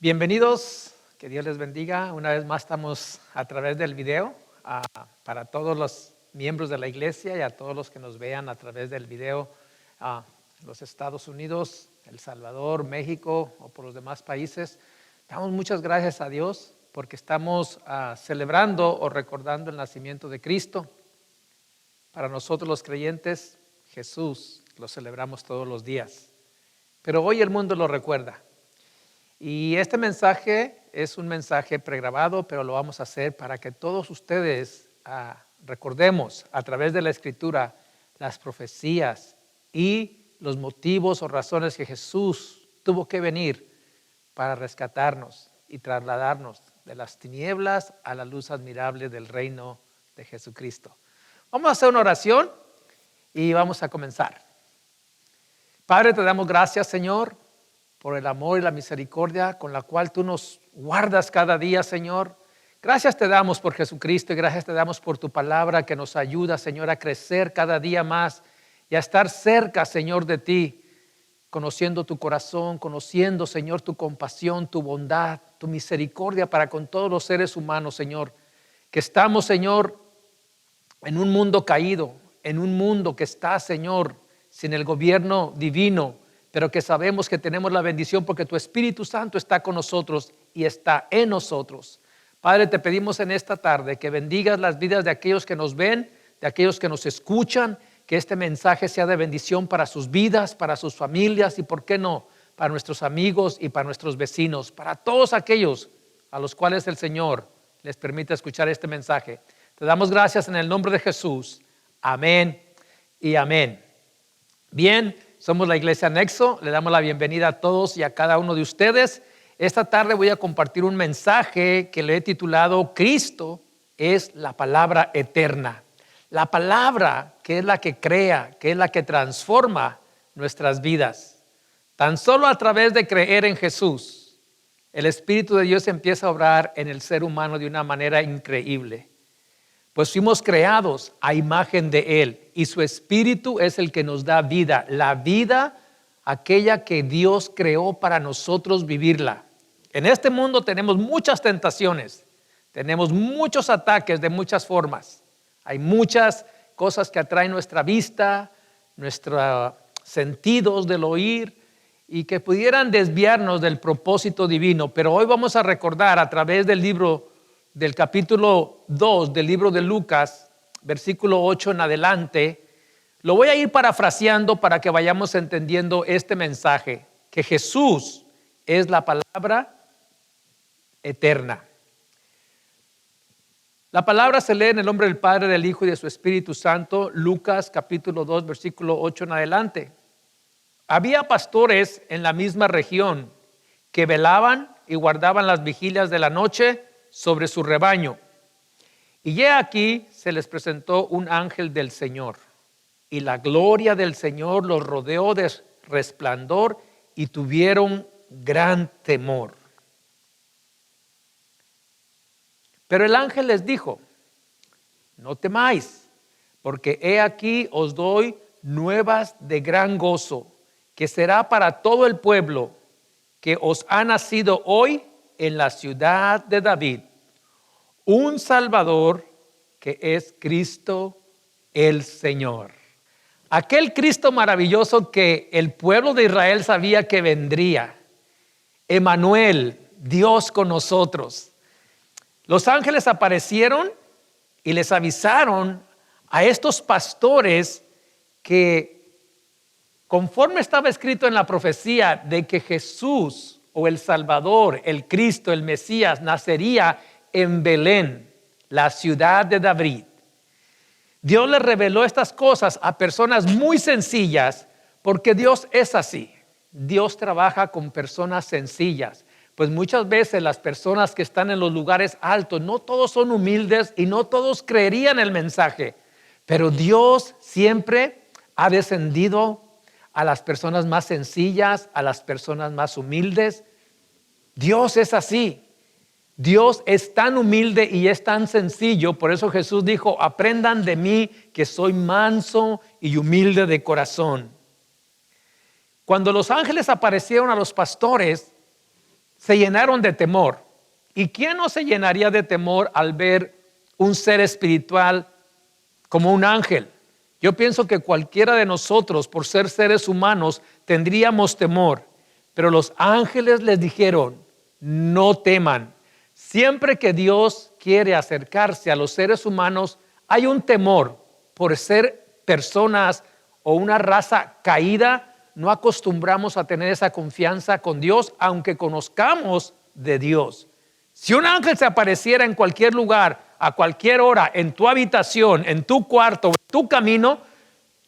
Bienvenidos, que Dios les bendiga. Una vez más estamos a través del video para todos los miembros de la iglesia y a todos los que nos vean a través del video, los Estados Unidos, El Salvador, México o por los demás países. Damos muchas gracias a Dios porque estamos celebrando o recordando el nacimiento de Cristo. Para nosotros los creyentes, Jesús lo celebramos todos los días, pero hoy el mundo lo recuerda. Y este mensaje es un mensaje pregrabado, pero lo vamos a hacer para que todos ustedes recordemos a través de la Escritura las profecías y los motivos o razones que Jesús tuvo que venir para rescatarnos y trasladarnos de las tinieblas a la luz admirable del reino de Jesucristo. Vamos a hacer una oración y vamos a comenzar. Padre, te damos gracias, Señor, por el amor y la misericordia con la cual tú nos guardas cada día, Señor. Gracias te damos por Jesucristo y gracias te damos por tu palabra que nos ayuda, Señor, a crecer cada día más y a estar cerca, Señor, de ti, conociendo tu corazón, conociendo, Señor, tu compasión, tu bondad, tu misericordia para con todos los seres humanos, Señor. Que estamos, Señor, en un mundo caído, en un mundo que está, Señor, sin el gobierno divino, pero que sabemos que tenemos la bendición porque tu Espíritu Santo está con nosotros y está en nosotros. Padre, te pedimos en esta tarde que bendigas las vidas de aquellos que nos ven, de aquellos que nos escuchan, que este mensaje sea de bendición para sus vidas, para sus familias y, ¿por qué no?, para nuestros amigos y para nuestros vecinos, para todos aquellos a los cuales el Señor les permite escuchar este mensaje. Te damos gracias en el nombre de Jesús. Amén y amén. Bien. Somos la Iglesia Nexo, le damos la bienvenida a todos y a cada uno de ustedes. Esta tarde voy a compartir un mensaje que le he titulado Cristo es la palabra eterna. La palabra que es la que crea, que es la que transforma nuestras vidas. Tan solo a través de creer en Jesús, el Espíritu de Dios empieza a obrar en el ser humano de una manera increíble. Pues fuimos creados a imagen de Él y su Espíritu es el que nos da vida. La vida, aquella que Dios creó para nosotros vivirla. En este mundo tenemos muchas tentaciones, tenemos muchos ataques de muchas formas. Hay muchas cosas que atraen nuestra vista, nuestros sentidos del oír y que pudieran desviarnos del propósito divino. Pero hoy vamos a recordar a través del capítulo 2 del libro de Lucas, versículo 8 en adelante, lo voy a ir parafraseando para que vayamos entendiendo este mensaje, que Jesús es la palabra eterna. La palabra se lee en el nombre del Padre, del Hijo y de su Espíritu Santo, Lucas capítulo 2, versículo 8 en adelante. Había pastores en la misma región que velaban y guardaban las vigilias de la noche sobre su rebaño. Y he aquí se les presentó un ángel del Señor, y la gloria del Señor los rodeó de resplandor y tuvieron gran temor. Pero el ángel les dijo: no temáis, porque he aquí os doy nuevas de gran gozo, que será para todo el pueblo, que os ha nacido hoy en la ciudad de David un Salvador, que es Cristo el Señor. Aquel Cristo maravilloso que el pueblo de Israel sabía que vendría. Emmanuel, Dios con nosotros. Los ángeles aparecieron y les avisaron a estos pastores que, conforme estaba escrito en la profecía de que Jesús o el Salvador, el Cristo, el Mesías, nacería en Belén, la ciudad de David. Dios le reveló estas cosas a personas muy sencillas, porque Dios es así. Dios trabaja con personas sencillas. Pues muchas veces las personas que están en los lugares altos, no todos son humildes y no todos creerían el mensaje. Pero Dios siempre ha descendido a las personas más sencillas, a las personas más humildes. Dios es así. Dios es tan humilde y es tan sencillo, por eso Jesús dijo: aprendan de mí que soy manso y humilde de corazón. Cuando los ángeles aparecieron a los pastores, se llenaron de temor. ¿Y quién no se llenaría de temor al ver un ser espiritual como un ángel? Yo pienso que cualquiera de nosotros, por ser seres humanos, tendríamos temor. Pero los ángeles les dijeron, no teman. Siempre que Dios quiere acercarse a los seres humanos, hay un temor. Por ser personas o una raza caída, no acostumbramos a tener esa confianza con Dios, aunque conozcamos de Dios. Si un ángel se apareciera en cualquier lugar, a cualquier hora, en tu habitación, en tu cuarto, en tu camino,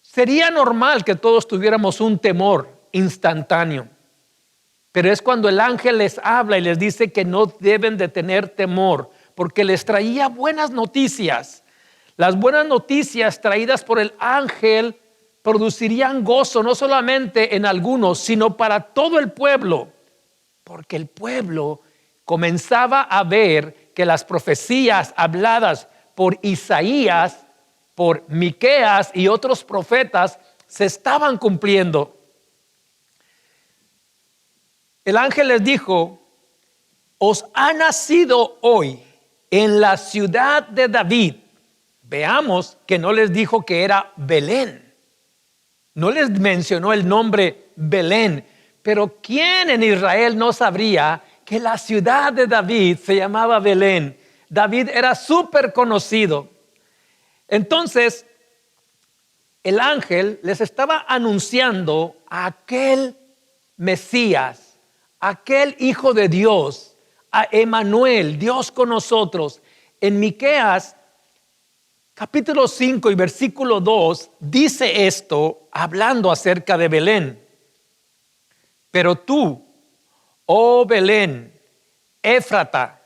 sería normal que todos tuviéramos un temor instantáneo. Pero es cuando el ángel les habla y les dice que no deben de tener temor, porque les traía buenas noticias. Las buenas noticias traídas por el ángel producirían gozo, no solamente en algunos, sino para todo el pueblo, porque el pueblo comenzaba a ver que las profecías habladas por Isaías, por Miqueas y otros profetas se estaban cumpliendo. El ángel les dijo, os ha nacido hoy en la ciudad de David. Veamos que no les dijo que era Belén. No les mencionó el nombre Belén. Pero ¿quién en Israel no sabría que la ciudad de David se llamaba Belén? David era súper conocido. Entonces, el ángel les estaba anunciando a aquel Mesías, aquel Hijo de Dios, a Emmanuel, Dios con nosotros. En Miqueas capítulo 5 y versículo 2 dice esto, hablando acerca de Belén. Pero tú, oh Belén, Éfrata,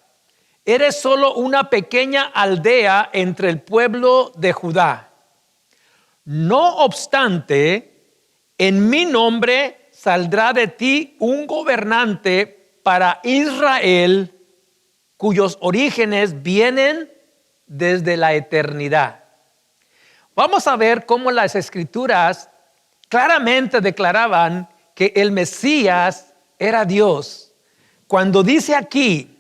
eres solo una pequeña aldea entre el pueblo de Judá. No obstante, en mi nombre saldrá de ti un gobernante para Israel, cuyos orígenes vienen desde la eternidad. Vamos a ver cómo las escrituras claramente declaraban que el Mesías era Dios. Cuando dice aquí,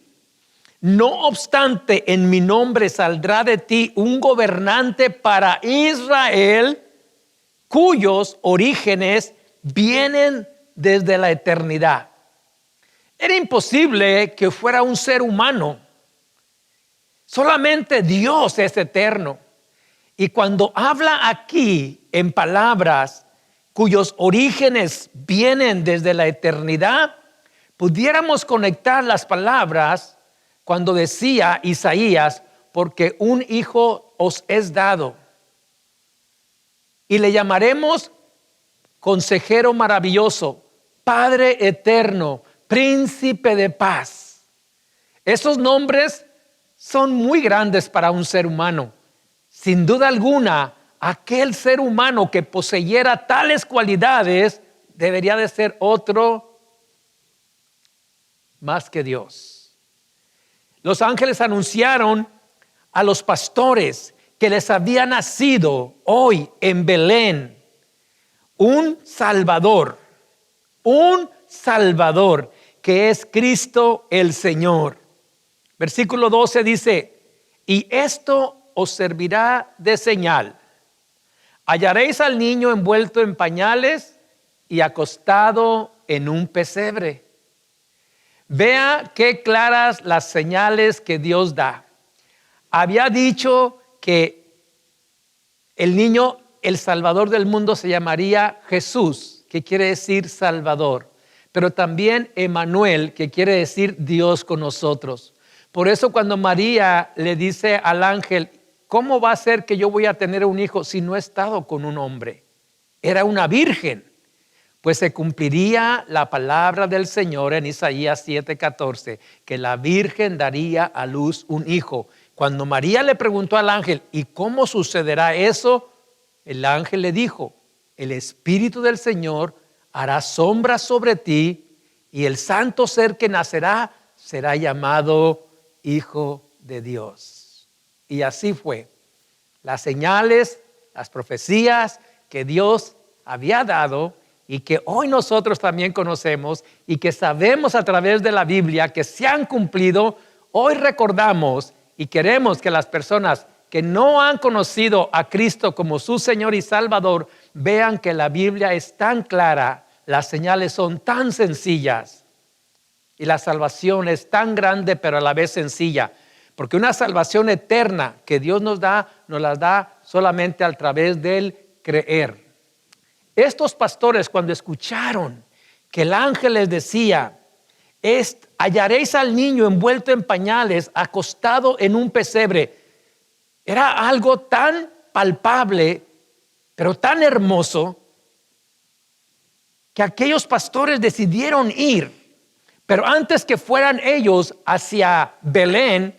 no obstante, en mi nombre saldrá de ti un gobernante para Israel, cuyos orígenes vienen desde la eternidad. Era imposible que fuera un ser humano. Solamente Dios es eterno. Y cuando habla aquí en palabras cuyos orígenes vienen desde la eternidad, pudiéramos conectar las palabras cuando decía Isaías, porque un hijo os es dado y le llamaremos Consejero maravilloso, Padre eterno, Príncipe de paz. Esos nombres son muy grandes para un ser humano. Sin duda alguna, aquel ser humano que poseyera tales cualidades debería de ser otro más que Dios. Los ángeles anunciaron a los pastores que les había nacido hoy en Belén un Salvador que es Cristo el Señor. Versículo 12 dice, y esto os servirá de señal. Hallaréis al niño envuelto en pañales y acostado en un pesebre. Vea qué claras las señales que Dios da. Había dicho que el niño, el Salvador del mundo, se llamaría Jesús, que quiere decir Salvador, pero también Emmanuel, que quiere decir Dios con nosotros. Por eso cuando María le dice al ángel, ¿cómo va a ser que yo voy a tener un hijo si no he estado con un hombre? Era una virgen. Pues se cumpliría la palabra del Señor en Isaías 7:14, que la virgen daría a luz un hijo. Cuando María le preguntó al ángel, ¿y cómo sucederá eso? El ángel le dijo, el Espíritu del Señor hará sombra sobre ti y el santo ser que nacerá será llamado Hijo de Dios. Y así fue. Las señales, las profecías que Dios había dado y que hoy nosotros también conocemos y que sabemos a través de la Biblia que se han cumplido, hoy recordamos y queremos que las personas que no han conocido a Cristo como su Señor y Salvador vean que la Biblia es tan clara, las señales son tan sencillas y la salvación es tan grande pero a la vez sencilla, porque una salvación eterna que Dios nos las da solamente a través del creer. Estos pastores, cuando escucharon que el ángel les decía, hallaréis al niño envuelto en pañales, acostado en un pesebre, era algo tan palpable, pero tan hermoso, que aquellos pastores decidieron ir. Pero antes que fueran ellos hacia Belén,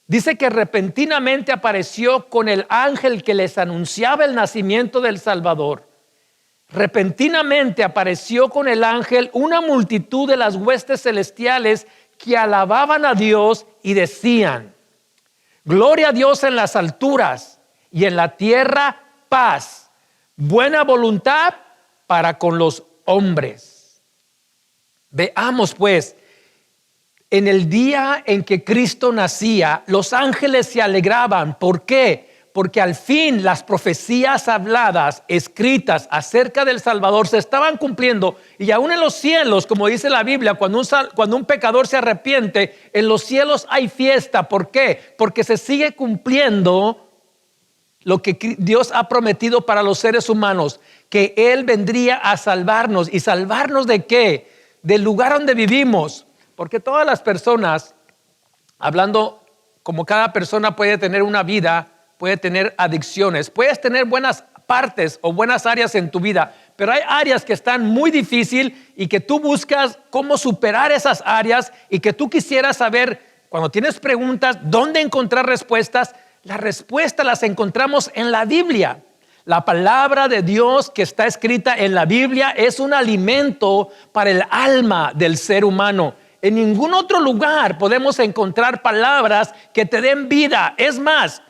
dice que repentinamente apareció con el ángel que les anunciaba el nacimiento del Salvador. Repentinamente apareció con el ángel una multitud de las huestes celestiales que alababan a Dios y decían: gloria a Dios en las alturas y en la tierra paz, buena voluntad para con los hombres. Veamos pues, en el día en que Cristo nacía, los ángeles se alegraban. ¿Por qué? Porque al fin las profecías habladas, escritas acerca del Salvador se estaban cumpliendo, y aún en los cielos, como dice la Biblia, cuando un pecador se arrepiente, en los cielos hay fiesta. ¿Por qué? Porque se sigue cumpliendo lo que Dios ha prometido para los seres humanos, que Él vendría a salvarnos. ¿Y salvarnos de qué? Del lugar donde vivimos. Porque todas las personas, hablando como cada persona puede tener una vida, puede tener adicciones, puedes tener buenas partes o buenas áreas en tu vida, pero hay áreas que están muy difíciles y que tú buscas cómo superar esas áreas, y que tú quisieras saber, cuando tienes preguntas, dónde encontrar respuestas. Las respuestas las encontramos en la Biblia. La palabra de Dios que está escrita en la Biblia es un alimento para el alma del ser humano. En ningún otro lugar podemos encontrar palabras que te den vida. Es más,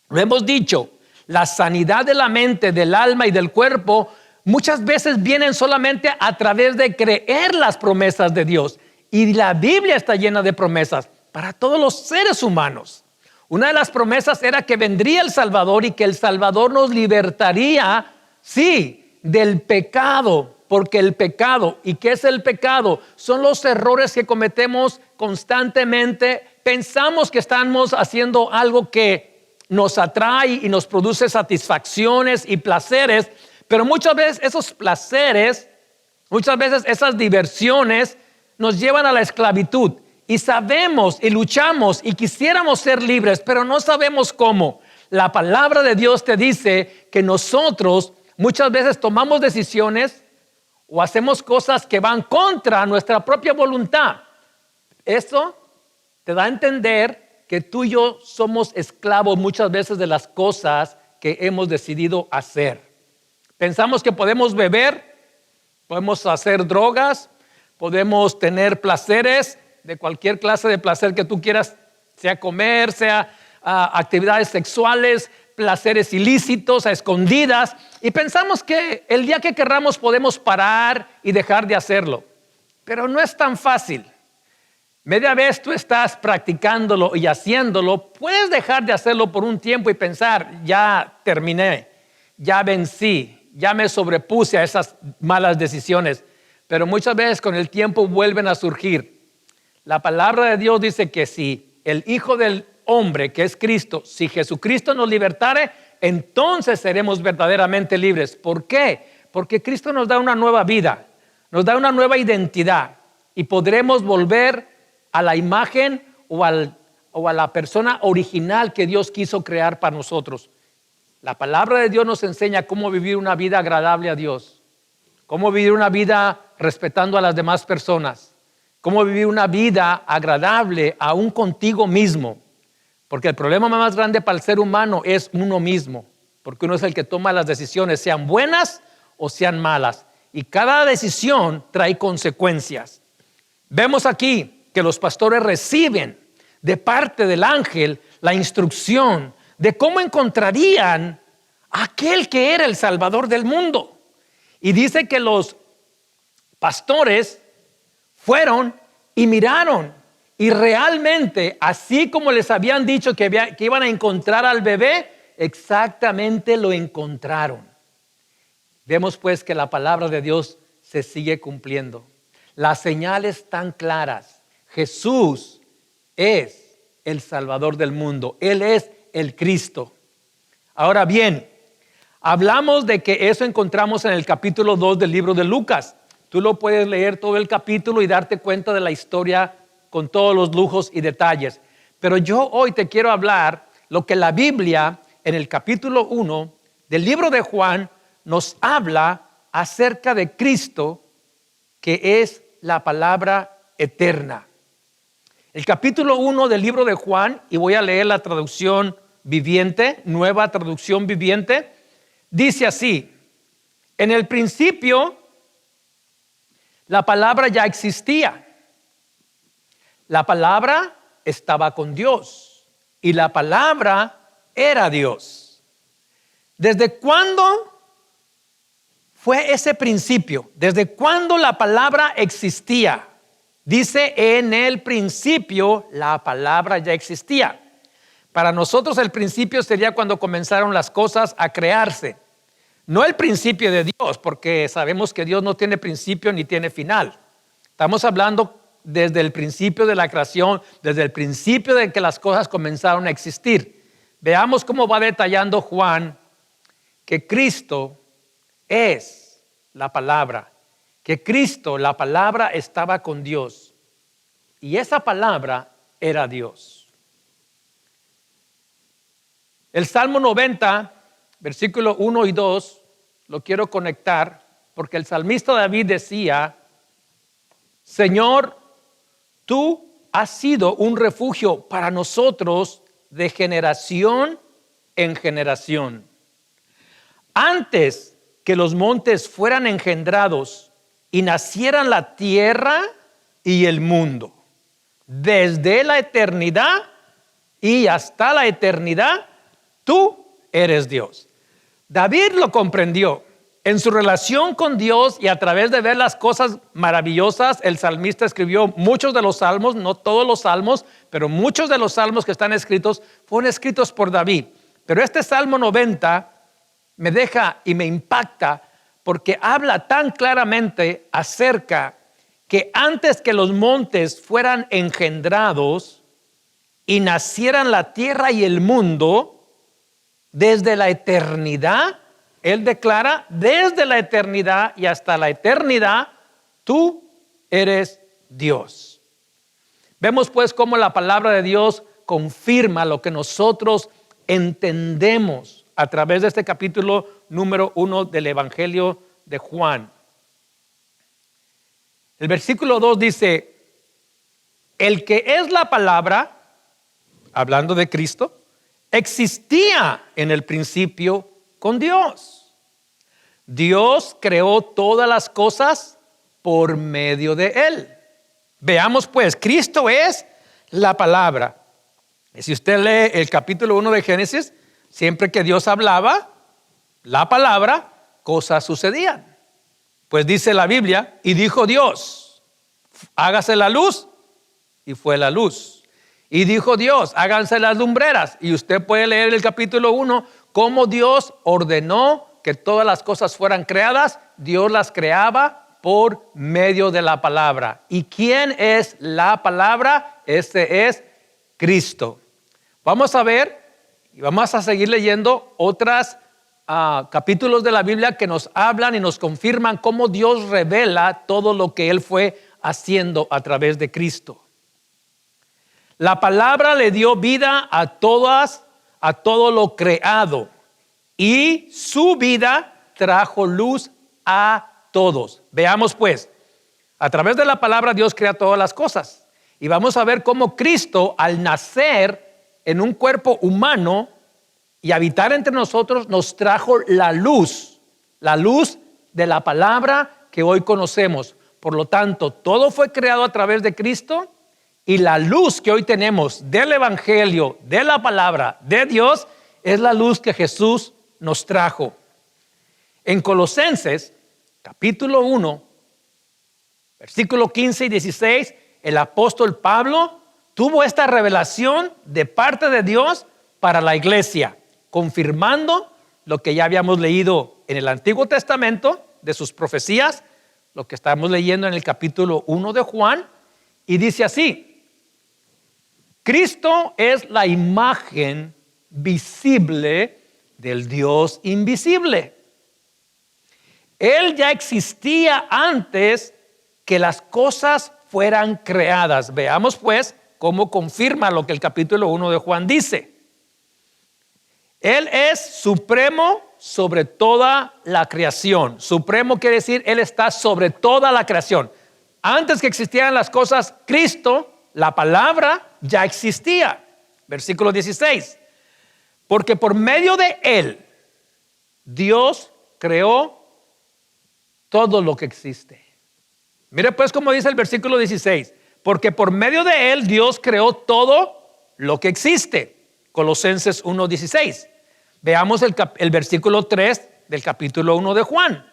lo hemos dicho, la sanidad de la mente, del alma y del cuerpo muchas veces vienen solamente a través de creer las promesas de Dios. Y la Biblia está llena de promesas para todos los seres humanos. Una de las promesas era que vendría el Salvador y que el Salvador nos libertaría, sí, del pecado. Porque el pecado, ¿y qué es el pecado? Son los errores que cometemos constantemente. Pensamos que estamos haciendo algo que nos atrae y nos produce satisfacciones y placeres, pero muchas veces esos placeres, muchas veces esas diversiones nos llevan a la esclavitud, y sabemos y luchamos y quisiéramos ser libres, pero no sabemos cómo. La palabra de Dios te dice que nosotros muchas veces tomamos decisiones o hacemos cosas que van contra nuestra propia voluntad. Esto te da a entender que tú y yo somos esclavos muchas veces de las cosas que hemos decidido hacer. Pensamos que podemos beber, podemos hacer drogas, podemos tener placeres, de cualquier clase de placer que tú quieras, sea comer, sea actividades sexuales, placeres ilícitos, a escondidas, y pensamos que el día que querramos podemos parar y dejar de hacerlo. Pero no es tan fácil. Media vez tú estás practicándolo y haciéndolo, puedes dejar de hacerlo por un tiempo y pensar: ya terminé, ya vencí, ya me sobrepuse a esas malas decisiones. Pero muchas veces con el tiempo vuelven a surgir. La palabra de Dios dice que si el Hijo del Hombre, que es Cristo, si Jesucristo nos libertare, entonces seremos verdaderamente libres. ¿Por qué? Porque Cristo nos da una nueva vida, nos da una nueva identidad, y podremos volver a la imagen o a la persona original que Dios quiso crear para nosotros. La palabra de Dios nos enseña cómo vivir una vida agradable a Dios, cómo vivir una vida respetando a las demás personas, cómo vivir una vida agradable aún contigo mismo. Porque el problema más grande para el ser humano es uno mismo, porque uno es el que toma las decisiones, sean buenas o sean malas, y cada decisión trae consecuencias. Vemos aquí que los pastores reciben de parte del ángel la instrucción de cómo encontrarían a aquel que era el Salvador del mundo. Y dice que los pastores fueron y miraron. Y realmente, así como les habían dicho que iban a encontrar al bebé, exactamente lo encontraron. Vemos pues que la palabra de Dios se sigue cumpliendo. Las señales están claras. Jesús es el Salvador del mundo. Él es el Cristo. Ahora bien, hablamos de que eso encontramos en el capítulo 2 del libro de Lucas. Tú lo puedes leer todo el capítulo y darte cuenta de la historia con todos los lujos y detalles. Pero yo hoy te quiero hablar lo que la Biblia en el capítulo 1 del libro de Juan nos habla acerca de Cristo, que es la palabra eterna. El capítulo 1 del libro de Juan, y voy a leer la traducción viviente, nueva traducción viviente, dice así: en el principio la palabra ya existía. La palabra estaba con Dios y la palabra era Dios. ¿Desde cuándo fue ese principio? ¿Desde cuándo la palabra existía? Dice, en el principio la palabra ya existía. Para nosotros el principio sería cuando comenzaron las cosas a crearse. No el principio de Dios, porque sabemos que Dios no tiene principio ni tiene final. Estamos hablando desde el principio de la creación, desde el principio de que las cosas comenzaron a existir. Veamos cómo va detallando Juan que Cristo es la palabra, que Cristo, la palabra, estaba con Dios y esa palabra era Dios. El Salmo 90, versículo 1 y 2, lo quiero conectar porque el salmista David decía: Señor, tú has sido un refugio para nosotros de generación en generación. Antes que los montes fueran engendrados y nacieran la tierra y el mundo, desde la eternidad y hasta la eternidad, tú eres Dios. David lo comprendió. En su relación con Dios y a través de ver las cosas maravillosas, el salmista escribió muchos de los salmos, no todos los salmos, pero muchos de los salmos que están escritos fueron escritos por David. Pero este Salmo 90 me deja y me impacta porque habla tan claramente acerca que antes que los montes fueran engendrados y nacieran la tierra y el mundo, desde la eternidad, él declara, desde la eternidad y hasta la eternidad, tú eres Dios. Vemos pues cómo la palabra de Dios confirma lo que nosotros entendemos a través de este capítulo número 1 del Evangelio de Juan. El versículo 2 dice: el que es la palabra, hablando de Cristo, existía en el principio con Dios. Dios creó todas las cosas por medio de Él. Veamos pues, Cristo es la palabra. Y si usted lee el capítulo 1 de Génesis, siempre que Dios hablaba, la palabra, cosas sucedían. Pues dice la Biblia, y dijo Dios, hágase la luz, y fue la luz. Y dijo Dios, háganse las lumbreras. Y usted puede leer el capítulo 1, cómo Dios ordenó que todas las cosas fueran creadas. Dios las creaba por medio de la palabra. ¿Y quién es la palabra? Este es Cristo. Vamos a ver y vamos a seguir leyendo otros capítulos de la Biblia que nos hablan y nos confirman cómo Dios revela todo lo que Él fue haciendo a través de Cristo. La palabra le dio vida a todo lo creado, y su vida trajo luz a todos. Veamos pues, a través de la palabra Dios crea todas las cosas. Y vamos a ver cómo Cristo, al nacer en un cuerpo humano y habitar entre nosotros, nos trajo la luz de la palabra que hoy conocemos. Por lo tanto, todo fue creado a través de Cristo. Y la luz que hoy tenemos del Evangelio, de la palabra de Dios, es la luz que Jesús nos trajo. En Colosenses, capítulo 1, versículo 15 y 16, el apóstol Pablo tuvo esta revelación de parte de Dios para la iglesia, confirmando lo que ya habíamos leído en el Antiguo Testamento de sus profecías, lo que estamos leyendo en el capítulo 1 de Juan, y dice así: Cristo es la imagen visible del Dios invisible. Él ya existía antes que las cosas fueran creadas. Veamos pues cómo confirma lo que el capítulo 1 de Juan dice. Él es supremo sobre toda la creación. Supremo quiere decir Él está sobre toda la creación. Antes que existieran las cosas, Cristo, la palabra, ya existía. Versículo 16. Porque por medio de Él, Dios creó todo lo que existe. Mire pues cómo dice el versículo 16. Porque por medio de Él, Dios creó todo lo que existe. Colosenses 1:16. Veamos el versículo 3 del capítulo 1 de Juan.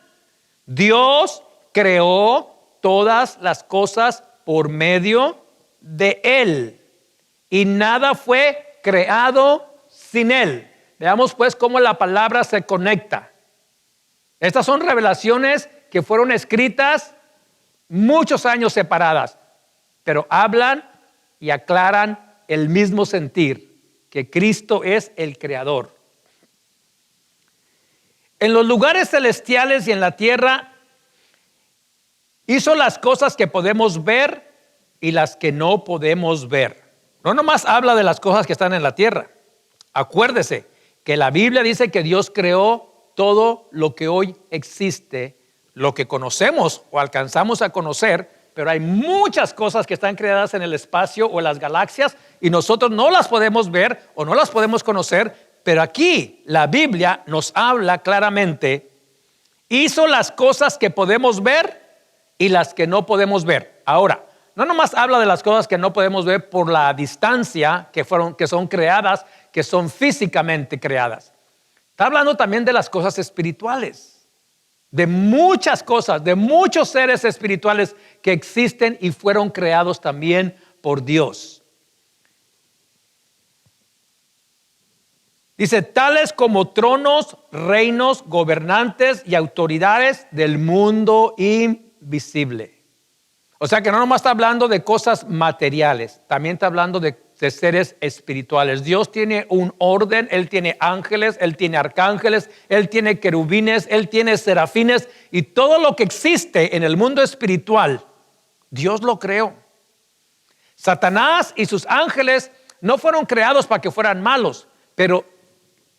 Dios creó todas las cosas por medio de Él, y nada fue creado sin Él. Veamos pues cómo la palabra se conecta. Estas son revelaciones que fueron escritas muchos años separadas, pero hablan y aclaran el mismo sentir, que Cristo es el creador. En los lugares celestiales y en la tierra hizo las cosas que podemos ver y las que no podemos ver. No nomás habla de las cosas que están en la tierra. Acuérdese que la Biblia dice que Dios creó todo lo que hoy existe, lo que conocemos o alcanzamos a conocer, pero hay muchas cosas que están creadas en el espacio o en las galaxias y nosotros no las podemos ver o no las podemos conocer, pero aquí la Biblia nos habla claramente. Hizo las cosas que podemos ver y las que no podemos ver. Ahora, no nomás habla de las cosas que no podemos ver por la distancia que son creadas, que son físicamente creadas. Está hablando también de las cosas espirituales, de muchas cosas, de muchos seres espirituales que existen y fueron creados también por Dios. Dice, tales como tronos, reinos, gobernantes y autoridades del mundo invisible. O sea que no nomás está hablando de cosas materiales, también está hablando de seres espirituales. Dios tiene un orden, Él tiene ángeles, Él tiene arcángeles, Él tiene querubines, Él tiene serafines, y todo lo que existe en el mundo espiritual, Dios lo creó. Satanás y sus ángeles no fueron creados para que fueran malos, pero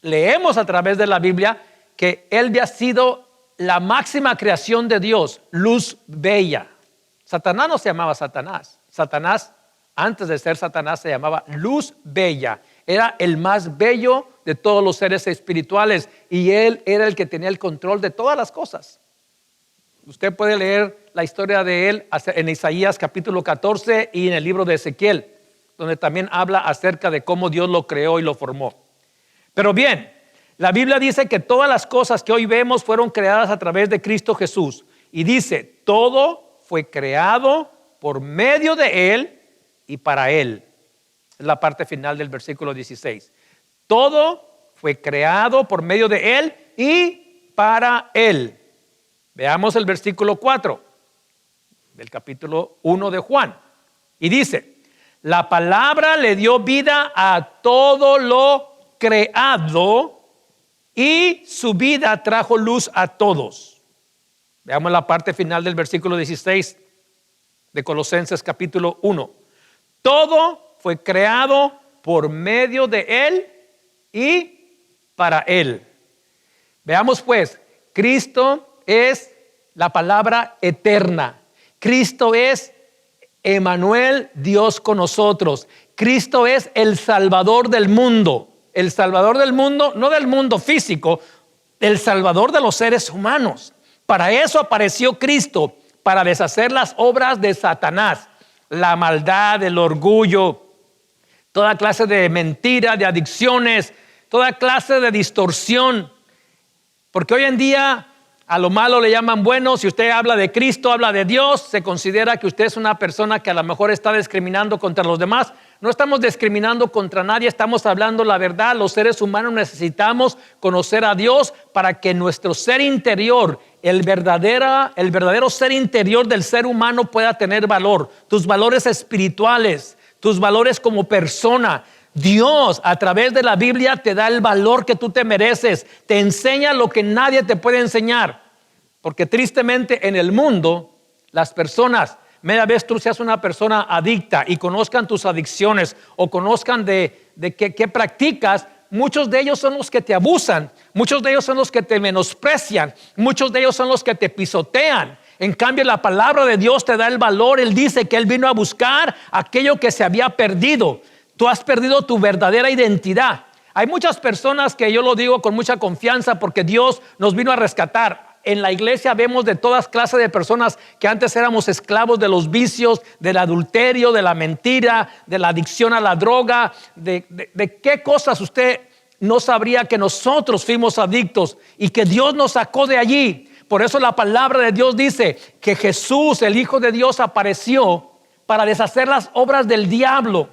leemos a través de la Biblia que Él había sido la máxima creación de Dios, luz bella. Satanás no se llamaba Satanás. Satanás, antes de ser Satanás, se llamaba luz bella. Era el más bello de todos los seres espirituales y Él era el que tenía el control de todas las cosas. Usted puede leer la historia de Él en Isaías capítulo 14 y en el libro de Ezequiel, donde también habla acerca de cómo Dios lo creó y lo formó. Pero bien, la Biblia dice que todas las cosas que hoy vemos fueron creadas a través de Cristo Jesús. Y dice, todo fue creado por medio de Él y para Él. Es la parte final del versículo 16. Todo fue creado por medio de Él y para Él. Veamos el versículo 4 del capítulo 1 de Juan. Y dice, la palabra le dio vida a todo lo creado y su vida trajo luz a todos. Veamos la parte final del versículo 16 de Colosenses capítulo 1. Todo fue creado por medio de Él y para Él. Veamos pues, Cristo es la palabra eterna. Cristo es Emmanuel, Dios con nosotros. Cristo es el Salvador del mundo. El Salvador del mundo, no del mundo físico, el Salvador de los seres humanos. Para eso apareció Cristo, para deshacer las obras de Satanás, la maldad, el orgullo, toda clase de mentira, de adicciones, toda clase de distorsión. Porque hoy en día A lo malo le llaman bueno. Si usted habla de Cristo, habla de Dios, se considera que usted es una persona que a lo mejor está discriminando contra los demás. No estamos discriminando contra nadie, estamos hablando la verdad. Los seres humanos necesitamos conocer a Dios para que nuestro ser interior, el verdadero ser interior del ser humano pueda tener valor. Tus valores espirituales, tus valores como persona. Dios a través de la Biblia te da el valor que tú te mereces, te enseña lo que nadie te puede enseñar, porque tristemente en el mundo las personas, media vez tú seas una persona adicta y conozcan tus adicciones o conozcan de qué practicas, muchos de ellos son los que te abusan, muchos de ellos son los que te menosprecian, muchos de ellos son los que te pisotean. En cambio, la palabra de Dios te da el valor. Él dice que Él vino a buscar aquello que se había perdido. Tú has perdido tu verdadera identidad. Hay muchas personas que yo lo digo con mucha confianza porque Dios nos vino a rescatar. En la iglesia vemos de todas clases de personas que antes éramos esclavos de los vicios, del adulterio, de la mentira, de la adicción a la droga, de qué cosas usted no sabría que nosotros fuimos adictos y que Dios nos sacó de allí. Por eso la palabra de Dios dice que Jesús, el Hijo de Dios, apareció para deshacer las obras del diablo.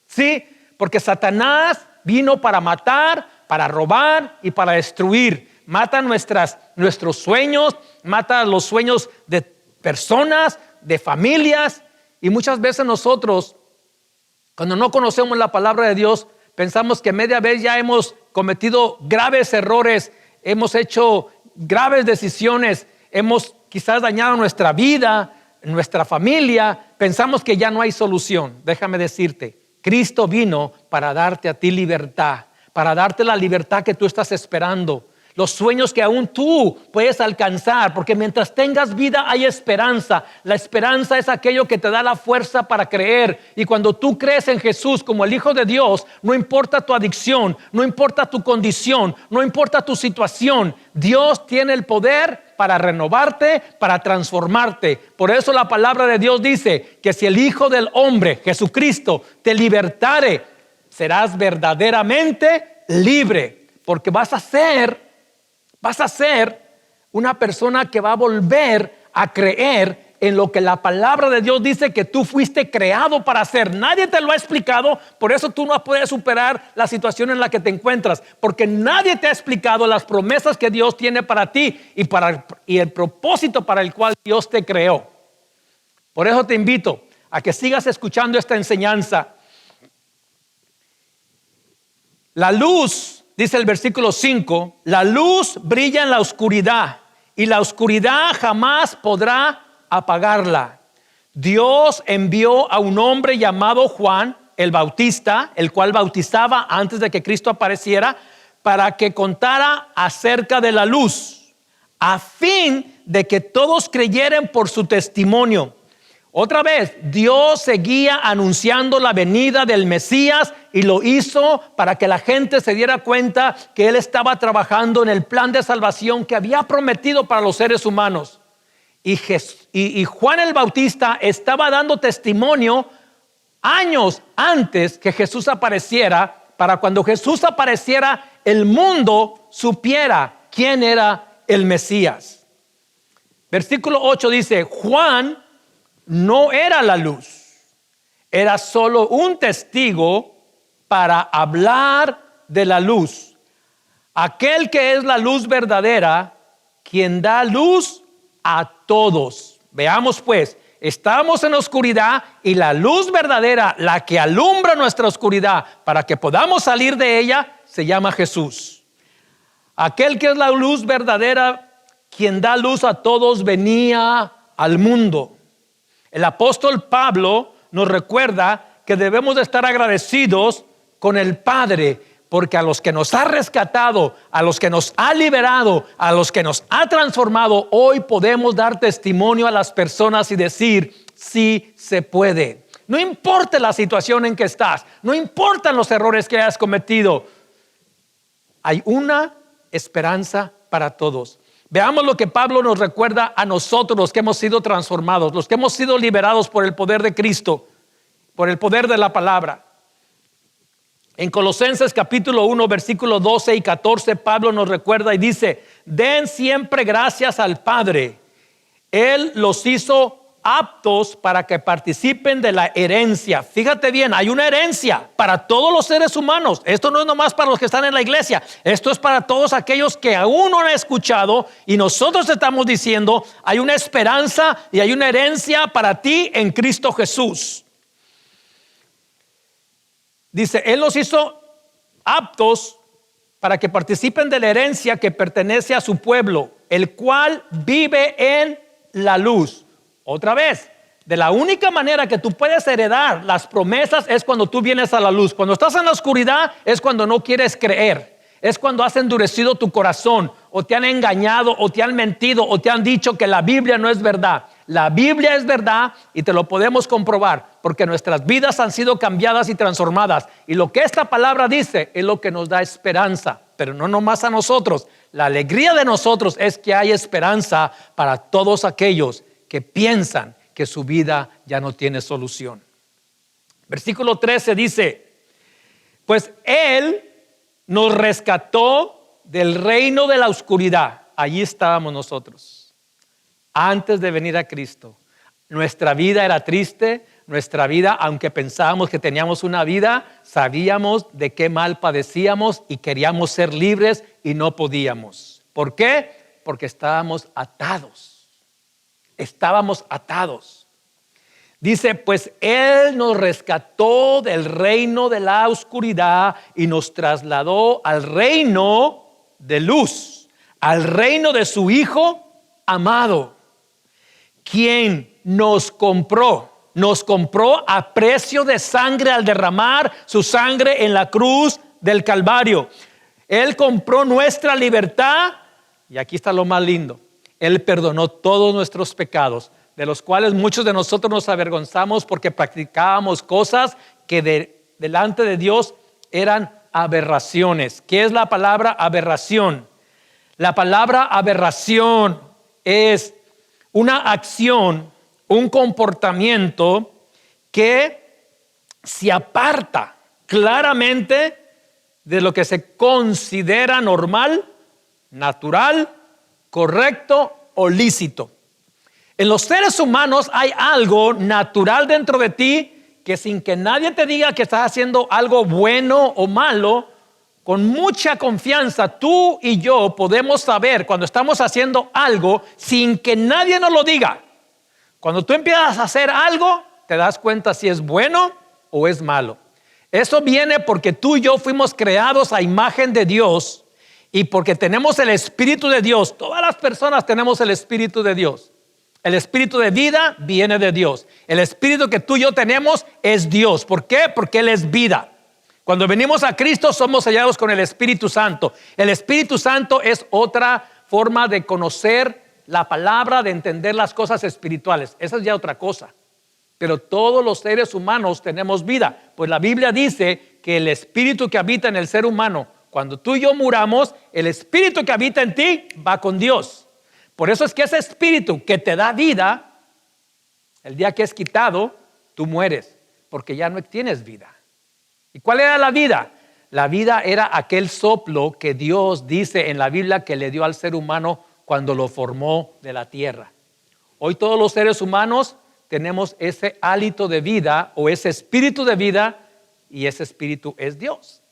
Sí, porque Satanás vino para matar, para robar y para destruir. Mata nuestros sueños, mata los sueños de personas, de familias. Y muchas veces nosotros, cuando no conocemos la palabra de Dios, pensamos que media vez ya hemos cometido graves errores, hemos hecho graves decisiones, hemos quizás dañado nuestra vida, nuestra familia. Pensamos que ya no hay solución. Déjame decirte, Cristo vino para darte a ti libertad, para darte la libertad que tú estás esperando, los sueños que aún tú puedes alcanzar, porque mientras tengas vida hay esperanza. La esperanza es aquello que te da la fuerza para creer, y cuando tú crees en Jesús como el Hijo de Dios, no importa tu adicción, no importa tu condición, no importa tu situación, Dios tiene el poder para renovarte, para transformarte. Por eso la palabra de Dios dice que si el Hijo del Hombre, Jesucristo, te libertare, serás verdaderamente libre, porque vas a ser una persona que va a volver a creer en lo que la palabra de Dios dice que tú fuiste creado para hacer. Nadie te lo ha explicado, por eso tú no puedes superar la situación en la que te encuentras, porque nadie te ha explicado las promesas que Dios tiene para ti y el propósito para el cual Dios te creó. Por eso te invito a que sigas escuchando esta enseñanza. La luz, dice el versículo 5, la luz brilla en la oscuridad y la oscuridad jamás podrá apagarla. Dios envió a un hombre llamado Juan el Bautista, el cual bautizaba antes de que Cristo apareciera, para que contara acerca de la luz, a fin de que todos creyeran por su testimonio. Otra vez, Dios seguía anunciando la venida del Mesías y lo hizo para que la gente se diera cuenta que Él estaba trabajando en el plan de salvación que había prometido para los seres humanos. Y Juan el Bautista estaba dando testimonio años antes que Jesús apareciera, para cuando Jesús apareciera, el mundo supiera quién era el Mesías. Versículo 8 dice, Juan no era la luz, era solo un testigo para hablar de la luz. Aquel que es la luz verdadera, quien da luz a todos. Veamos pues, estamos en oscuridad y la luz verdadera, la que alumbra nuestra oscuridad para que podamos salir de ella, se llama Jesús. Aquel que es la luz verdadera, quien da luz a todos, venía al mundo. El apóstol Pablo nos recuerda que debemos de estar agradecidos con el Padre, porque a los que nos ha rescatado, a los que nos ha liberado, a los que nos ha transformado, hoy podemos dar testimonio a las personas y decir, sí se puede. No importa la situación en que estás, no importan los errores que hayas cometido, hay una esperanza para todos. Veamos lo que Pablo nos recuerda a nosotros, los que hemos sido transformados, los que hemos sido liberados por el poder de Cristo, por el poder de la palabra. En Colosenses capítulo 1, versículos 12 y 14, Pablo nos recuerda y dice: den siempre gracias al Padre. Él los hizo aptos para que participen de la herencia. Fíjate bien, hay una herencia para todos los seres humanos. Esto no es nomás para los que están en la iglesia. Esto es para todos aquellos que aún no han escuchado. Y nosotros estamos diciendo, hay una esperanza y hay una herencia para ti en Cristo Jesús. Dice, Él los hizo aptos para que participen de la herencia que pertenece a su pueblo, el cual vive en la luz. Otra vez, de la única manera que tú puedes heredar las promesas es cuando tú vienes a la luz. Cuando estás en la oscuridad es cuando no quieres creer. Es cuando has endurecido tu corazón, o te han engañado, o te han mentido, o te han dicho que la Biblia no es verdad. La Biblia es verdad y te lo podemos comprobar porque nuestras vidas han sido cambiadas y transformadas. Y lo que esta palabra dice es lo que nos da esperanza, pero no nomás a nosotros. La alegría de nosotros es que hay esperanza para todos aquellos que piensan que su vida ya no tiene solución. Versículo 13 dice: pues Él nos rescató del reino de la oscuridad. Allí estábamos nosotros antes de venir a Cristo. Nuestra vida era triste. Nuestra vida, aunque pensábamos que teníamos una vida, sabíamos de qué mal padecíamos y queríamos ser libres y no podíamos. ¿Por qué? Porque estábamos atados. Estábamos atados. Dice, pues Él nos rescató del reino de la oscuridad y nos trasladó al reino de luz, al reino de su Hijo amado, quien nos compró a precio de sangre al derramar su sangre en la cruz del Calvario. Él compró nuestra libertad y aquí está lo más lindo. Él perdonó todos nuestros pecados, de los cuales muchos de nosotros nos avergonzamos porque practicábamos cosas que delante de Dios eran aberraciones. ¿Qué es la palabra aberración? La palabra aberración es una acción, un comportamiento que se aparta claramente de lo que se considera normal, natural, correcto o lícito. En los seres humanos hay algo natural dentro de ti que sin que nadie te diga que estás haciendo algo bueno o malo, con mucha confianza tú y yo podemos saber cuando estamos haciendo algo sin que nadie nos lo diga. Cuando tú empiezas a hacer algo, te das cuenta si es bueno o es malo. Eso viene porque tú y yo fuimos creados a imagen de Dios. Y porque tenemos el Espíritu de Dios. Todas las personas tenemos el Espíritu de Dios. El Espíritu de vida viene de Dios. El Espíritu que tú y yo tenemos es Dios. ¿Por qué? Porque Él es vida. Cuando venimos a Cristo somos sellados con el Espíritu Santo. El Espíritu Santo es otra forma de conocer la palabra, de entender las cosas espirituales. Esa es ya otra cosa. Pero todos los seres humanos tenemos vida. Pues la Biblia dice que el Espíritu que habita en el ser humano, cuando tú y yo muramos, el Espíritu que habita en ti va con Dios. Por eso es que ese Espíritu que te da vida, el día que es quitado, tú mueres, porque ya no tienes vida. ¿Y cuál era la vida? La vida era aquel soplo que Dios dice en la Biblia que le dio al ser humano cuando lo formó de la tierra. Hoy todos los seres humanos tenemos ese hálito de vida o ese espíritu de vida, y ese espíritu es Dios.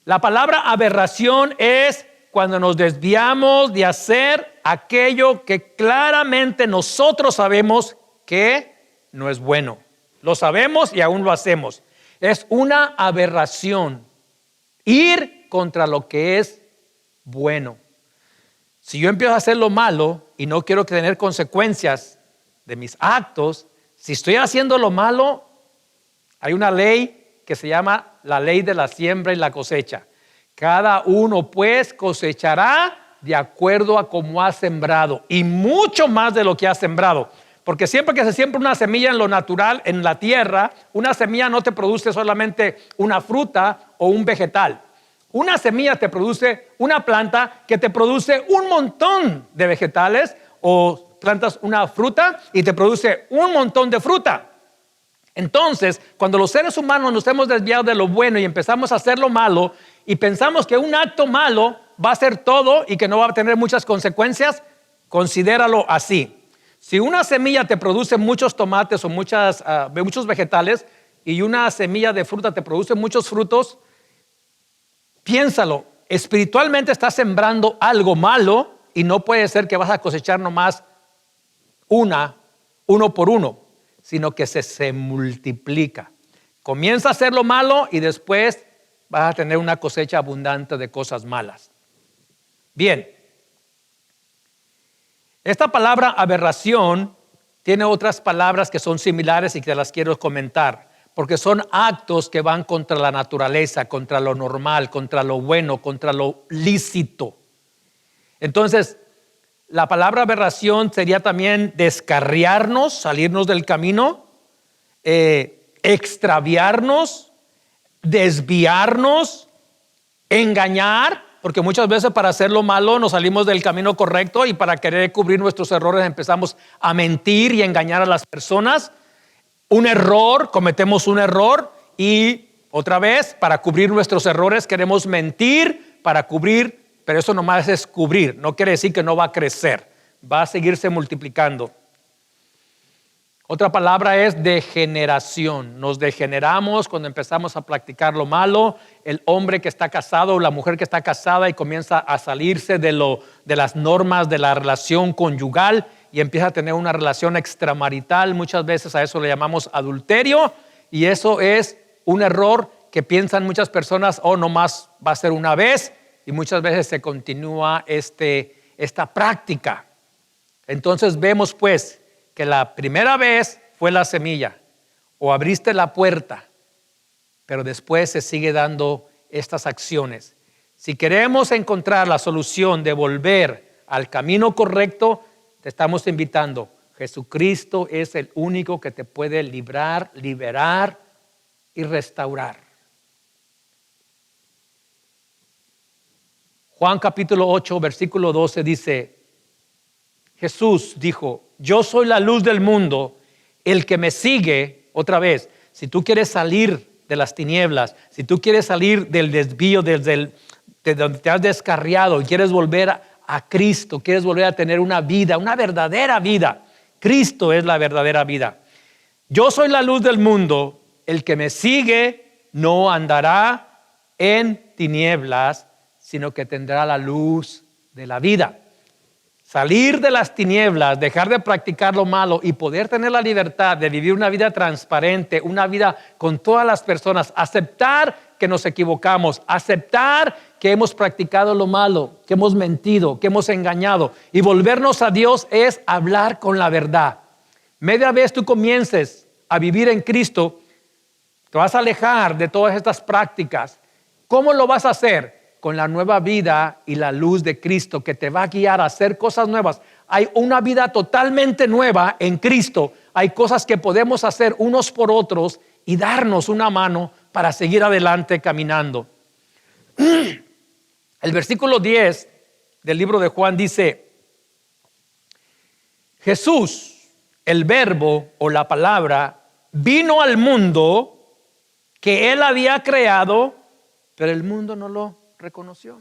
La palabra aberración es cuando nos desviamos de hacer aquello que claramente nosotros sabemos que no es bueno. Lo sabemos y aún lo hacemos. Es una aberración. Ir contra lo que es bueno. Si yo empiezo a hacer lo malo y no quiero tener consecuencias de mis actos, si estoy haciendo lo malo, hay una ley que se llama la ley de la siembra y la cosecha. Cada uno pues cosechará de acuerdo a cómo ha sembrado, y mucho más de lo que ha sembrado. Porque siempre que se siembra una semilla en lo natural, en la tierra, una semilla no te produce solamente una fruta o un vegetal. Una semilla te produce una planta que te produce un montón de vegetales, o plantas una fruta y te produce un montón de fruta. Entonces, cuando los seres humanos nos hemos desviado de lo bueno y empezamos a hacer lo malo y pensamos que un acto malo va a ser todo y que no va a tener muchas consecuencias, considéralo así. Si una semilla te produce muchos tomates o muchos vegetales y una semilla de fruta te produce muchos frutos, piénsalo, espiritualmente estás sembrando algo malo y no puede ser que vas a cosechar nomás uno por uno, sino que se multiplica. Comienza a hacer lo malo y después vas a tener una cosecha abundante de cosas malas. Bien, esta palabra aberración tiene otras palabras que son similares y que las quiero comentar, porque son actos que van contra la naturaleza, contra lo normal, contra lo bueno, contra lo lícito. Entonces, la palabra aberración sería también descarriarnos, salirnos del camino, extraviarnos, desviarnos, engañar, porque muchas veces para hacer lo malo nos salimos del camino correcto y para querer cubrir nuestros errores empezamos a mentir y engañar a las personas. Cometemos un error y otra vez para cubrir nuestros errores queremos mentir para cubrir, pero eso nomás es cubrir, no quiere decir que no va a crecer, va a seguirse multiplicando. Otra palabra es degeneración. Nos degeneramos cuando empezamos a practicar lo malo. El hombre que está casado o la mujer que está casada y comienza a salirse de las normas de la relación conyugal y empieza a tener una relación extramarital. Muchas veces a eso le llamamos adulterio y eso es un error que piensan muchas personas, nomás va a ser una vez, y muchas veces se continúa esta práctica. Entonces vemos pues que la primera vez fue la semilla o abriste la puerta, pero después se sigue dando estas acciones. Si queremos encontrar la solución de volver al camino correcto, te estamos invitando. Jesucristo es el único que te puede librar, liberar y restaurar. Juan capítulo 8, versículo 12 dice, Jesús dijo, yo soy la luz del mundo, el que me sigue, otra vez, si tú quieres salir de las tinieblas, si tú quieres salir del desvío, de donde te has descarriado y quieres volver a Cristo, quieres volver a tener una vida, una verdadera vida, Cristo es la verdadera vida. Yo soy la luz del mundo, el que me sigue no andará en tinieblas, sino que tendrá la luz de la vida. Salir de las tinieblas, dejar de practicar lo malo y poder tener la libertad de vivir una vida transparente, una vida con todas las personas, aceptar que nos equivocamos, aceptar que hemos practicado lo malo, que hemos mentido, que hemos engañado y volvernos a Dios es hablar con la verdad. Media vez tú comiences a vivir en Cristo, te vas a alejar de todas estas prácticas. ¿Cómo lo vas a hacer? Con la nueva vida y la luz de Cristo que te va a guiar a hacer cosas nuevas. Hay una vida totalmente nueva en Cristo. Hay cosas que podemos hacer unos por otros y darnos una mano para seguir adelante caminando. El versículo 10 del libro de Juan dice, Jesús, el verbo o la palabra, vino al mundo que él había creado, pero el mundo no lo reconoció.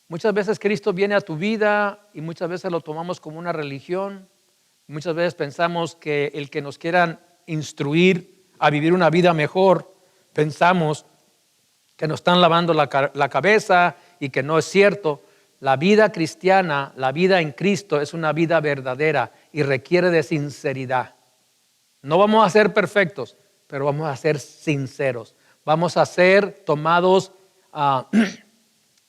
Muchas veces Cristo viene a tu vida y muchas veces lo tomamos como una religión. Muchas veces pensamos que el que nos quieran instruir a vivir una vida mejor, pensamos que nos están lavando la cabeza y que no es cierto. La vida cristiana, la vida en Cristo es una vida verdadera y requiere de sinceridad. No vamos a ser perfectos, pero vamos a ser sinceros. Vamos a ser tomados.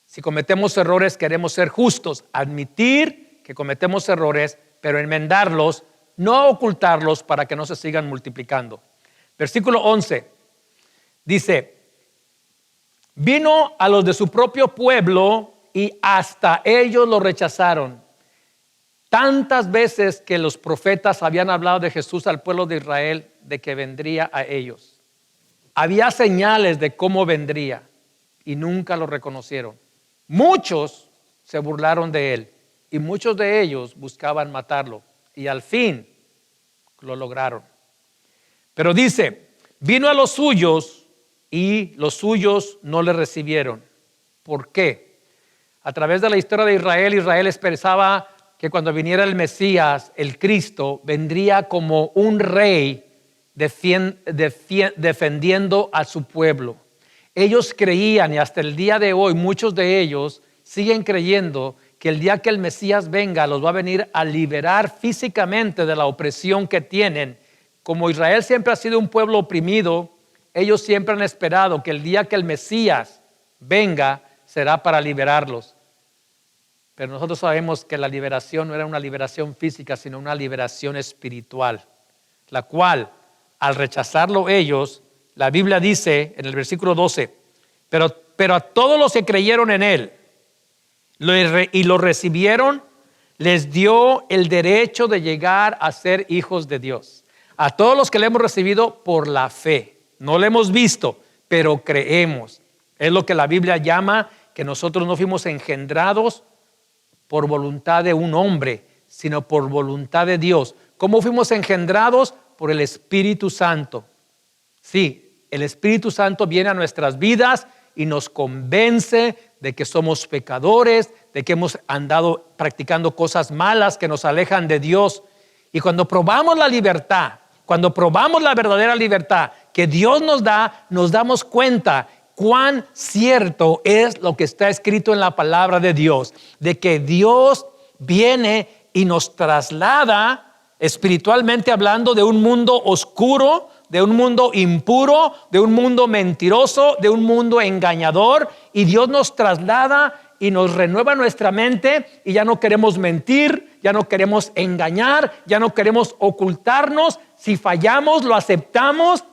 Si cometemos errores, queremos ser justos, admitir que cometemos errores, pero enmendarlos, no ocultarlos para que no se sigan multiplicando. Versículo 11 dice, vino a los de su propio pueblo y hasta ellos lo rechazaron. Tantas veces que los profetas habían hablado de Jesús al pueblo de Israel, de que vendría a ellos. Había señales de cómo vendría y nunca lo reconocieron. Muchos se burlaron de él y muchos de ellos buscaban matarlo y al fin lo lograron. Pero dice, vino a los suyos y los suyos no le recibieron. ¿Por qué? A través de la historia de Israel, Israel expresaba que cuando viniera el Mesías, el Cristo, vendría como un rey defendiendo a su pueblo. Ellos creían, y hasta el día de hoy muchos de ellos siguen creyendo, que el día que el Mesías venga los va a venir a liberar físicamente de la opresión que tienen. Como Israel siempre ha sido un pueblo oprimido, ellos siempre han esperado que el día que el Mesías venga será para liberarlos. Pero nosotros sabemos que la liberación no era una liberación física, sino una liberación espiritual, la cual, al rechazarlo ellos, la Biblia dice en el versículo 12, pero a todos los que creyeron en él y lo recibieron, les dio el derecho de llegar a ser hijos de Dios. A todos los que le hemos recibido por la fe. No le hemos visto, pero creemos. Es lo que la Biblia llama que nosotros no fuimos engendrados por voluntad de un hombre, sino por voluntad de Dios. ¿Cómo fuimos engendrados? Por el Espíritu Santo. Sí, el Espíritu Santo viene a nuestras vidas y nos convence de que somos pecadores, de que hemos andado practicando cosas malas que nos alejan de Dios. Y cuando probamos la libertad, cuando probamos la verdadera libertad que Dios nos da, nos damos cuenta cuán cierto es lo que está escrito en la palabra de Dios, de que Dios viene y nos traslada espiritualmente hablando de un mundo oscuro, de un mundo impuro, de un mundo mentiroso, de un mundo engañador, y Dios nos traslada y nos renueva nuestra mente y ya no queremos mentir, ya no queremos engañar, ya no queremos ocultarnos. Si fallamos, lo aceptamos.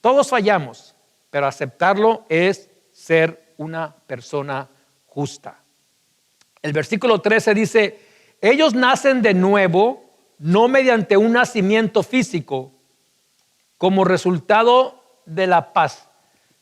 Todos fallamos, pero aceptarlo es ser una persona justa. El versículo 13 dice, ellos nacen de nuevo, no mediante un nacimiento físico, como resultado de la paz,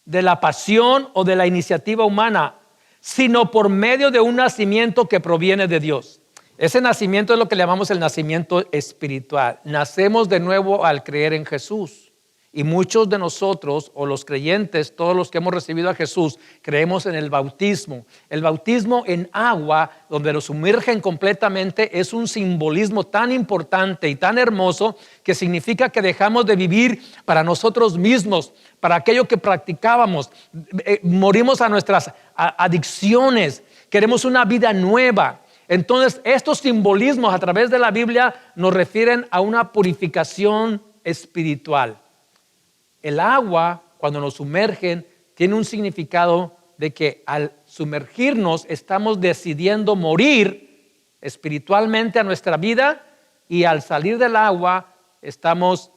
de la pasión o de la iniciativa humana, sino por medio de un nacimiento que proviene de Dios. Ese nacimiento es lo que llamamos el nacimiento espiritual. Nacemos de nuevo al creer en Jesús. Y muchos de nosotros, o los creyentes, todos los que hemos recibido a Jesús, creemos en el bautismo. El bautismo en agua, donde lo sumergen completamente, es un simbolismo tan importante y tan hermoso que significa que dejamos de vivir para nosotros mismos, para aquello que practicábamos. Morimos a nuestras adicciones, queremos una vida nueva. Entonces, estos simbolismos a través de la Biblia nos refieren a una purificación espiritual. El agua, cuando nos sumergen, tiene un significado de que al sumergirnos estamos decidiendo morir espiritualmente a nuestra vida, y al salir del agua estamos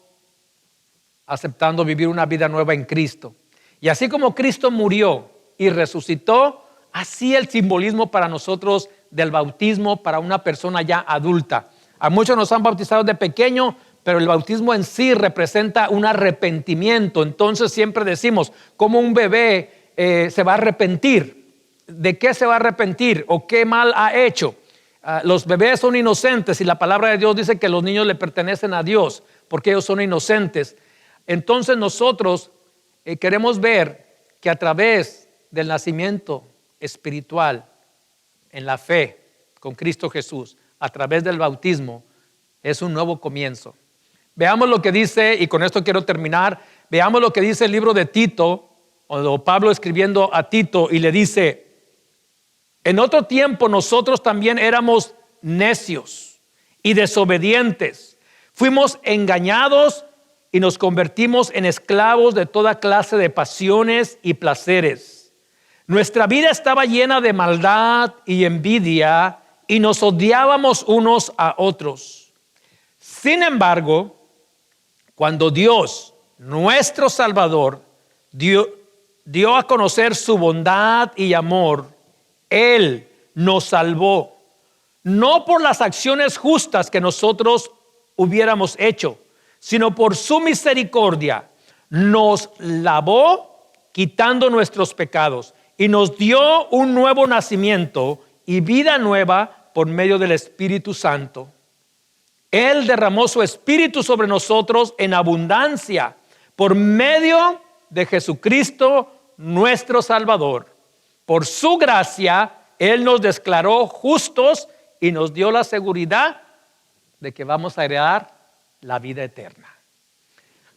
aceptando vivir una vida nueva en Cristo. Y así como Cristo murió y resucitó, así el simbolismo para nosotros del bautismo para una persona ya adulta. A muchos nos han bautizado de pequeño, pero el bautismo en sí representa un arrepentimiento. Entonces siempre decimos, ¿cómo un bebé se va a arrepentir? ¿De qué se va a arrepentir? ¿O qué mal ha hecho? Los bebés son inocentes y la palabra de Dios dice que los niños le pertenecen a Dios porque ellos son inocentes. Entonces nosotros queremos ver que a través del nacimiento espiritual en la fe con Cristo Jesús, a través del bautismo, es un nuevo comienzo. Veamos lo que dice, y con esto quiero terminar, veamos lo que dice el libro de Tito, o Pablo escribiendo a Tito, y le dice, en otro tiempo nosotros también éramos necios y desobedientes, fuimos engañados y nos convertimos en esclavos de toda clase de pasiones y placeres. Nuestra vida estaba llena de maldad y envidia y nos odiábamos unos a otros. Sin embargo, cuando Dios, nuestro Salvador, dio a conocer su bondad y amor, Él nos salvó, no por las acciones justas que nosotros hubiéramos hecho, sino por su misericordia. Nos lavó quitando nuestros pecados y nos dio un nuevo nacimiento y vida nueva por medio del Espíritu Santo. Él derramó su Espíritu sobre nosotros en abundancia por medio de Jesucristo nuestro Salvador. Por su gracia, Él nos declaró justos y nos dio la seguridad de que vamos a heredar la vida eterna.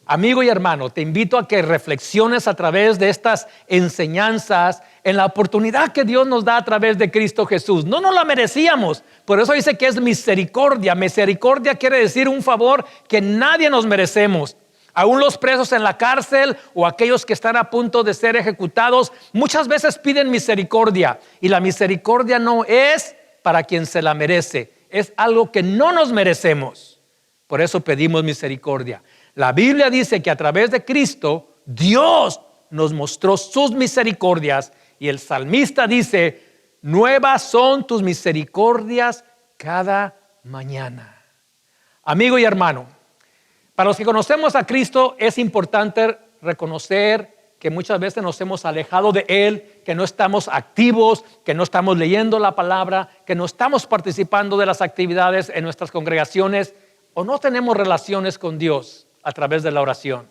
Amigo y hermano, te invito a que reflexiones a través de estas enseñanzas en la oportunidad que Dios nos da a través de Cristo Jesús. No nos la merecíamos, por eso dice que es misericordia. Misericordia quiere decir un favor que nadie nos merecemos. Aún los presos en la cárcel o aquellos que están a punto de ser ejecutados muchas veces piden misericordia, y la misericordia no es para quien se la merece, es algo que no nos merecemos. Por eso pedimos misericordia. La Biblia dice que a través de Cristo Dios nos mostró sus misericordias, y el salmista dice: nuevas son tus misericordias cada mañana. Amigo y hermano, para los que conocemos a Cristo es importante reconocer que muchas veces nos hemos alejado de Él, que no estamos activos, que no estamos leyendo la palabra, que no estamos participando de las actividades en nuestras congregaciones, o no tenemos relaciones con Dios a través de la oración.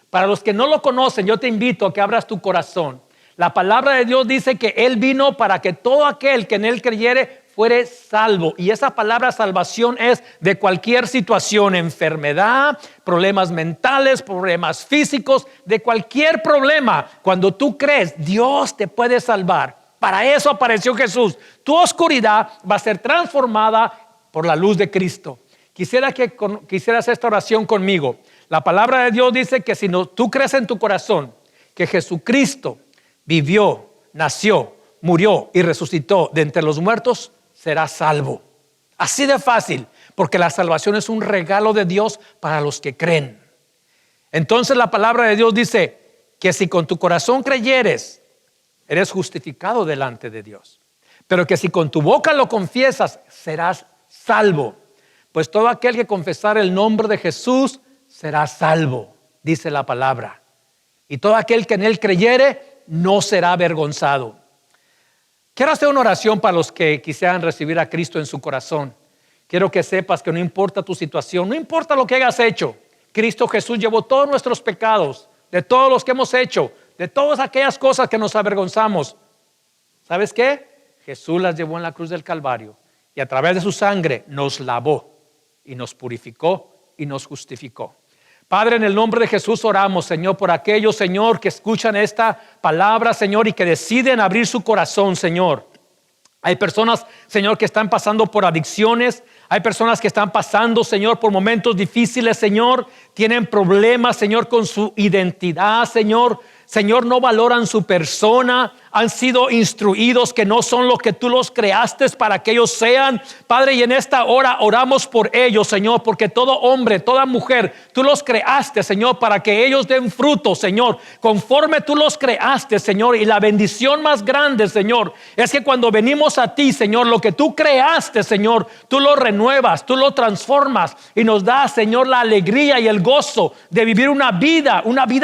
Para los que no lo conocen, yo te invito a que abras tu corazón. La palabra de Dios dice que Él vino para que todo aquel que en Él creyere fuere salvo. Y esa palabra salvación es de cualquier situación: enfermedad, problemas mentales, problemas físicos, de cualquier problema. Cuando tú crees, Dios te puede salvar. Para eso apareció Jesús. Tu oscuridad va a ser transformada por la luz de Cristo. Quisiera que quisieras esta oración conmigo. La palabra de Dios dice que si tú crees en tu corazón que Jesucristo vivió, nació, murió y resucitó de entre los muertos, serás salvo. Así de fácil, porque la salvación es un regalo de Dios para los que creen. Entonces la palabra de Dios dice que si con tu corazón creyeres, eres justificado delante de Dios. Pero que si con tu boca lo confiesas, serás salvo. Pues todo aquel que confesar el nombre de Jesús será salvo, dice la palabra. Y todo aquel que en Él creyere no será avergonzado. Quiero hacer una oración para los que quisieran recibir a Cristo en su corazón. Quiero que sepas que no importa tu situación, no importa lo que hayas hecho, Cristo Jesús llevó todos nuestros pecados, de todos los que hemos hecho, de todas aquellas cosas que nos avergonzamos. ¿Sabes qué? Jesús las llevó en la cruz del Calvario, y a través de su sangre nos lavó y nos purificó y nos justificó. Padre, en el nombre de Jesús oramos, Señor, por aquellos, Señor, que escuchan esta palabra, Señor, y que deciden abrir su corazón, Señor. Hay personas, Señor, que están pasando por adicciones. Hay personas que están pasando, Señor, por momentos difíciles, Señor. Tienen problemas, Señor, con su identidad, Señor. Señor, no valoran su persona, han sido instruidos que no son lo que tú los creaste para que ellos sean. Padre, y en esta hora oramos por ellos, Señor, porque todo hombre, toda mujer, tú los creaste, Señor, para que ellos den fruto, Señor, conforme tú los creaste, Señor. Y la bendición más grande, Señor, es que cuando venimos a ti, Señor, lo que tú creaste, Señor, tú lo renuevas, tú lo transformas y nos das, Señor, la alegría y el gozo de vivir una vida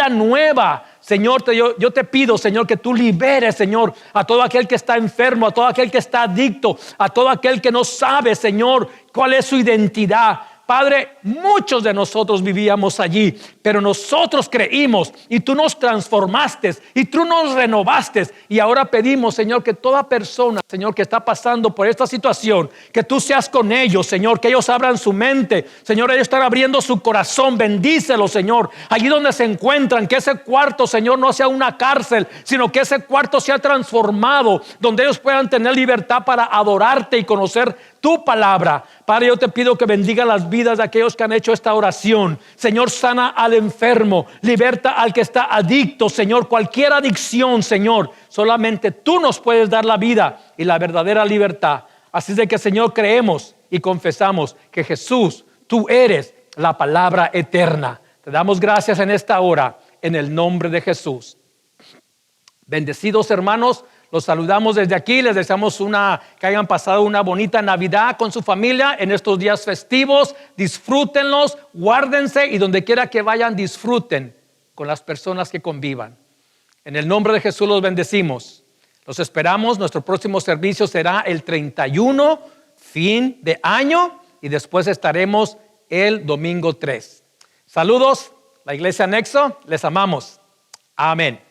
nueva. Señor, yo te pido, Señor, que tú liberes, Señor, a todo aquel que está enfermo, a todo aquel que está adicto, a todo aquel que no sabe, Señor, cuál es su identidad. Padre, muchos de nosotros vivíamos allí, pero nosotros creímos y tú nos transformaste y tú nos renovaste. Y ahora pedimos, Señor, que toda persona, Señor, que está pasando por esta situación, que tú seas con ellos, Señor, que ellos abran su mente. Señor, ellos están abriendo su corazón. Bendícelos, Señor, allí donde se encuentran. Que ese cuarto, Señor, no sea una cárcel, sino que ese cuarto sea transformado, donde ellos puedan tener libertad para adorarte y conocer tu palabra. Padre, yo te pido que bendiga las vidas de aquellos que han hecho esta oración. Señor, sana al enfermo, liberta al que está adicto, Señor, cualquier adicción, Señor. Solamente tú nos puedes dar la vida y la verdadera libertad. Así de que, Señor, creemos y confesamos que Jesús, tú eres la palabra eterna. Te damos gracias en esta hora, en el nombre de Jesús. Bendecidos hermanos, los saludamos desde aquí. Les deseamos que hayan pasado una bonita Navidad con su familia en estos días festivos. Disfrútenlos, guárdense y donde quiera que vayan, disfruten con las personas que convivan. En el nombre de Jesús los bendecimos. Los esperamos. Nuestro próximo servicio será el 31, fin de año, y después estaremos el domingo 3. Saludos, la iglesia Nexo, les amamos. Amén.